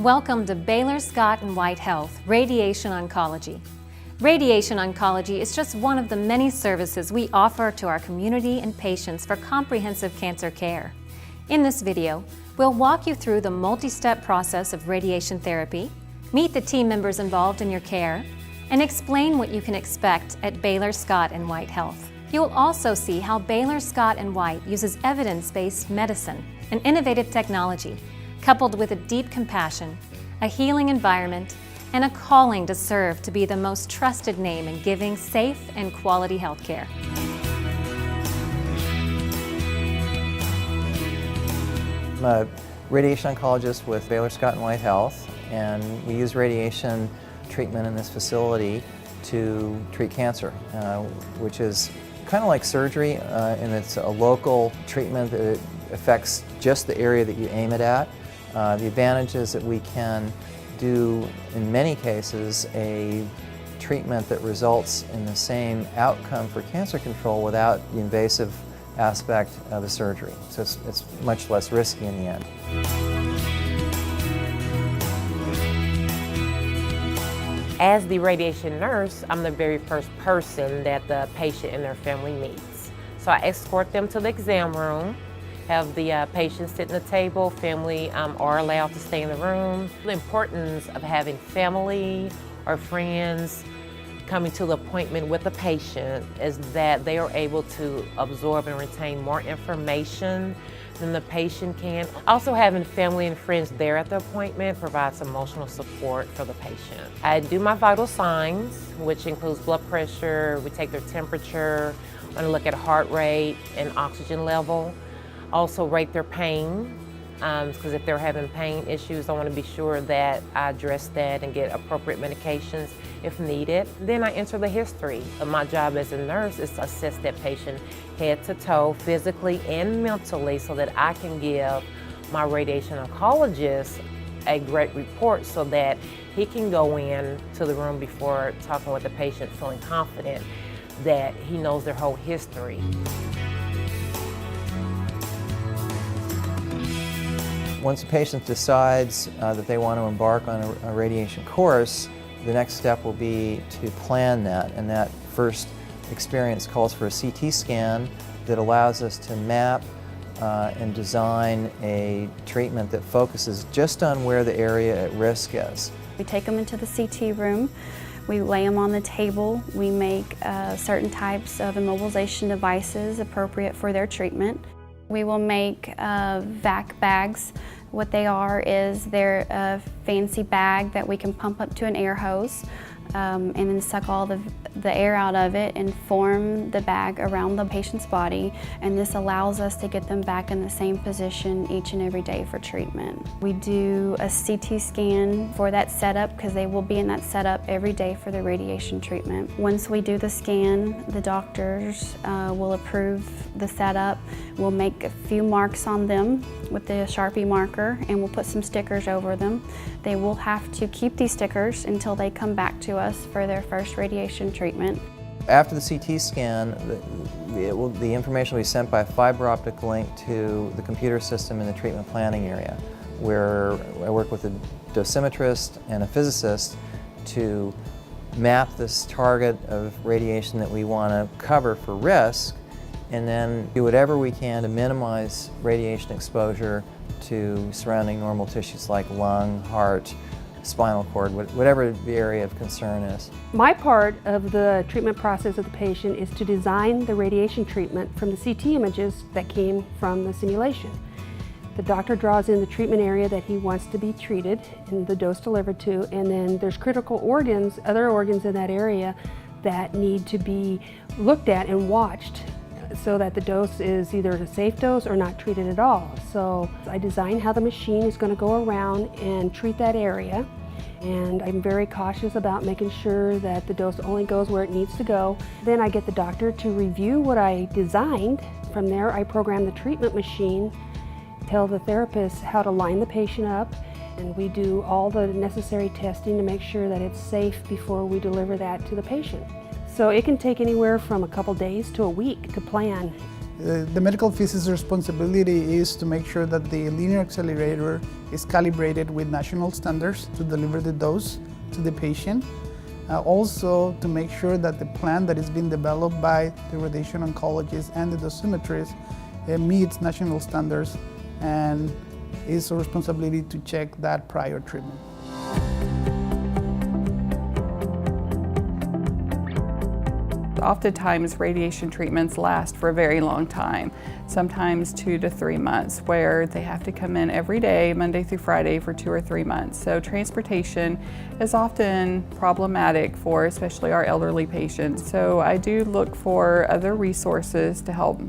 Welcome to Baylor Scott & White Health, Radiation Oncology. Radiation Oncology is just one of the many services we offer to our community and patients for comprehensive cancer care. In this video, we'll walk you through the multi-step process of radiation therapy, meet the team members involved in your care, and explain what you can expect at Baylor Scott & White Health. You'll also see how Baylor Scott & White uses evidence-based medicine and innovative technology, coupled with a deep compassion, a healing environment, and a calling to serve to be the most trusted name in giving safe and quality health care. I'm a radiation oncologist with Baylor Scott & White Health, and we use radiation treatment in this facility to treat cancer, which is kind of like surgery, and it's a local treatment that affects just the area that you aim it at. The advantage is that we can do, in many cases, a treatment that results in the same outcome for cancer control without the invasive aspect of the surgery. So it's much less risky in the end. As the radiation nurse, I'm the very first person that the patient and their family meets. So I escort them to the exam room, have the patient sit at the table, family are allowed to stay in the room. The importance of having family or friends coming to the appointment with the patient is that they are able to absorb and retain more information than the patient can. Also, having family and friends there at the appointment provides emotional support for the patient. I do my vital signs, which includes blood pressure, we take their temperature, I want to look at heart rate and oxygen level. Also rate their pain, because if they're having pain issues, I want to be sure that I address that and get appropriate medications if needed. Then I enter the history. My job as a nurse is to assess that patient head to toe, physically and mentally, so that I can give my radiation oncologist a great report so that he can go in to the room before talking with the patient feeling confident that he knows their whole history. Once a patient decides that they want to embark on a radiation course, the next step will be to plan that, and that first experience calls for a CT scan that allows us to map and design a treatment that focuses just on where the area at risk is. We take them into the CT room, we lay them on the table, we make certain types of immobilization devices appropriate for their treatment. We will make vac bags. What they are is they're a fancy bag that we can pump up to an air hose and then suck all the air out of it and form the bag around the patient's body, and this allows us to get them back in the same position each and every day for treatment. We do a CT scan for that setup because they will be in that setup every day for the radiation treatment. Once we do the scan, the doctors will approve the setup. We'll make a few marks on them with the Sharpie marker, and we'll put some stickers over them. They will have to keep these stickers until they come back to us for their first radiation treatment. After the CT scan, the information will be sent by fiber optic link to the computer system in the treatment planning area, where I work with a dosimetrist and a physicist to map this target of radiation that we want to cover for risk, and then do whatever we can to minimize radiation exposure to surrounding normal tissues like lung, heart, spinal cord, whatever the area of concern is. My part of the treatment process of the patient is to design the radiation treatment from the CT images that came from the simulation. The doctor draws in the treatment area that he wants to be treated and the dose delivered to, and then there's critical organs, other organs in that area that need to be looked at and watched so that the dose is either a safe dose or not treated at all. So I design how the machine is going to go around and treat that area, and I'm very cautious about making sure that the dose only goes where it needs to go. Then I get the doctor to review what I designed. From there I program the treatment machine, tell the therapist how to line the patient up, and we do all the necessary testing to make sure that it's safe before we deliver that to the patient. So it can take anywhere from a couple days to a week to plan The medical physicist's responsibility is to make sure that the linear accelerator is calibrated with national standards to deliver the dose to the patient. Also to make sure that the plan that is being developed by the radiation oncologist and the dosimetrist meets national standards, and it's a responsibility to check that prior treatment. Oftentimes, radiation treatments last for a very long time, sometimes 2 to 3 months, where they have to come in every day, Monday through Friday, for 2 or 3 months. So transportation is often problematic for especially our elderly patients. So I do look for other resources to help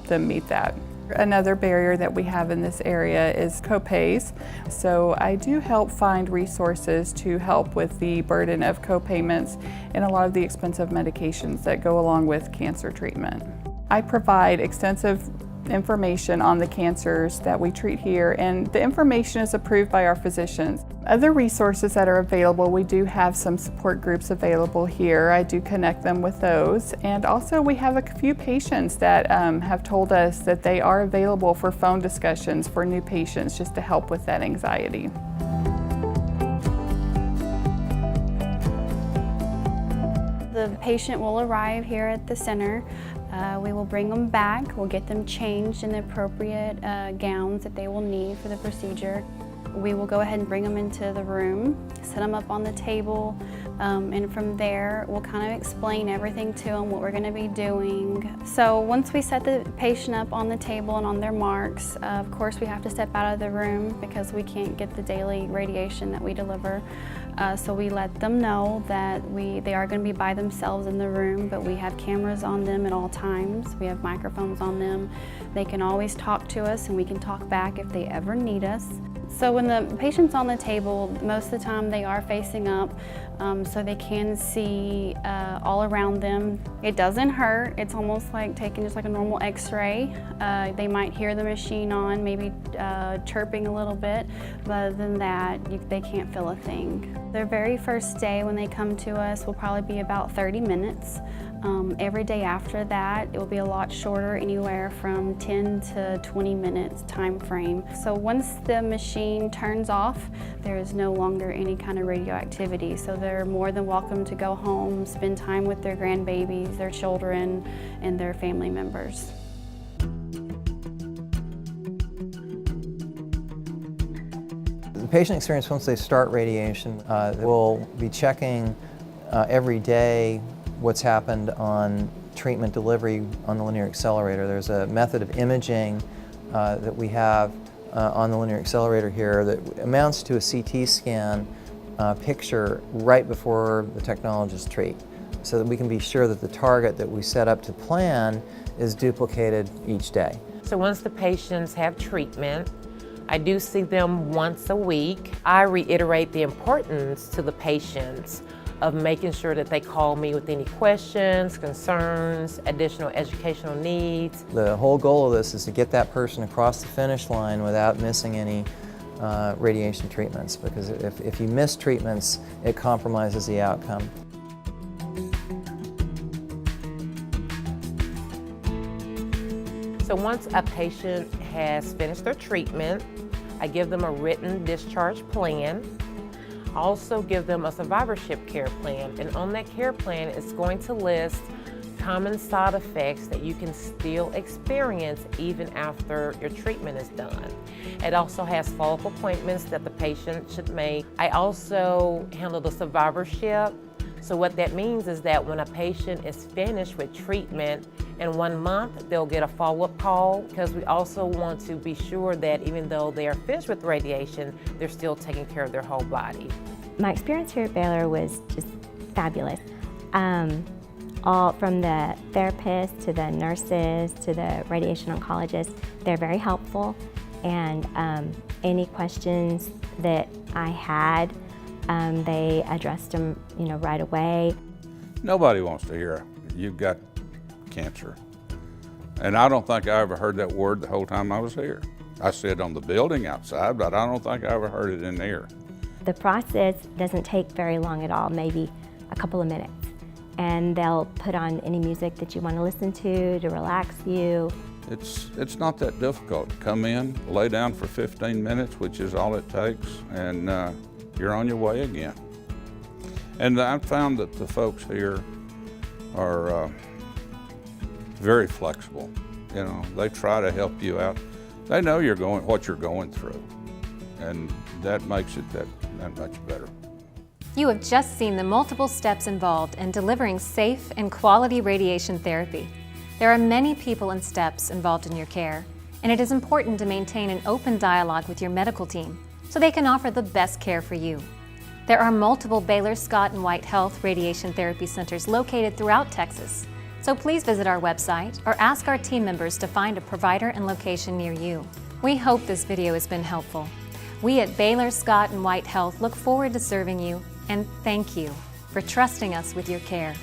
them meet that. Another barrier that we have in this area is copays. So I do help find resources to help with the burden of copayments and a lot of the expensive medications that go along with cancer treatment. I provide extensive information on the cancers that we treat here, and the information is approved by our physicians. Other resources that are available, we do have some support groups available here. I do connect them with those, and also we have a few patients that have told us that they are available for phone discussions for new patients just to help with that anxiety. The patient will arrive here at the center. We will bring them back. We'll get them changed in the appropriate gowns that they will need for the procedure. We will go ahead and bring them into the room, set them up on the table, and from there we'll kind of explain everything to them, what we're going to be doing. So once we set the patient up on the table and on their marks, of course we have to step out of the room because we can't get the daily radiation that we deliver. So we let them know that they are going to be by themselves in the room, but we have cameras on them at all times. We have microphones on them. They can always talk to us and we can talk back if they ever need us. So when the patient's on the table, most of the time they are facing up, so they can see all around them. It doesn't hurt. It's almost like taking just like a normal x-ray. They might hear the machine on, maybe chirping a little bit, but other than that, they can't feel a thing. Their very first day when they come to us will probably be about 30 minutes. Every day after that, it will be a lot shorter, anywhere from 10 to 20 minutes time frame. So once the machine turns off, there is no longer any kind of radioactivity. So they're more than welcome to go home, spend time with their grandbabies, their children, and their family members. The patient experience once they start radiation, we'll be checking every day what's happened on treatment delivery on the linear accelerator. There's a method of imaging that we have on the linear accelerator here that amounts to a CT scan picture right before the technologists treat, so that we can be sure that the target that we set up to plan is duplicated each day. So once the patients have treatment, I do see them once a week. I reiterate the importance to the patients of making sure that they call me with any questions, concerns, additional educational needs. The whole goal of this is to get that person across the finish line without missing any radiation treatments, because if you miss treatments, it compromises the outcome. So once a patient has finished their treatment, I give them a written discharge plan. I also give them a survivorship care plan, and on that care plan it's going to list common side effects that you can still experience even after your treatment is done. It also has follow-up appointments that the patient should make. I also handle the survivorship. So what that means is that when a patient is finished with treatment, in 1 month they'll get a follow-up call, because we also want to be sure that even though they are finished with radiation, they're still taking care of their whole body. My experience here at Baylor was just fabulous. All from the therapists to the nurses to the radiation oncologists, they're very helpful, and any questions that I had, they addressed them, right away. Nobody wants to hear you've got cancer. And I don't think I ever heard that word the whole time I was here. I see it on the building outside, but I don't think I ever heard it in there. The process doesn't take very long at all, maybe a couple of minutes. and they'll put on any music that you want to listen to relax you. It's not that difficult. Come in, lay down for 15 minutes, which is all it takes, and you're on your way again. And I've found that the folks here are very flexible. You know, they try to help you out. They know what you're going through, and that makes it that much better. You have just seen the multiple steps involved in delivering safe and quality radiation therapy. There are many people and steps involved in your care, and it is important to maintain an open dialogue with your medical team so they can offer the best care for you. There are multiple Baylor Scott & White Health radiation therapy centers located throughout Texas, so please visit our website or ask our team members to find a provider and location near you. We hope this video has been helpful. We at Baylor Scott & White Health look forward to serving you, and thank you for trusting us with your care.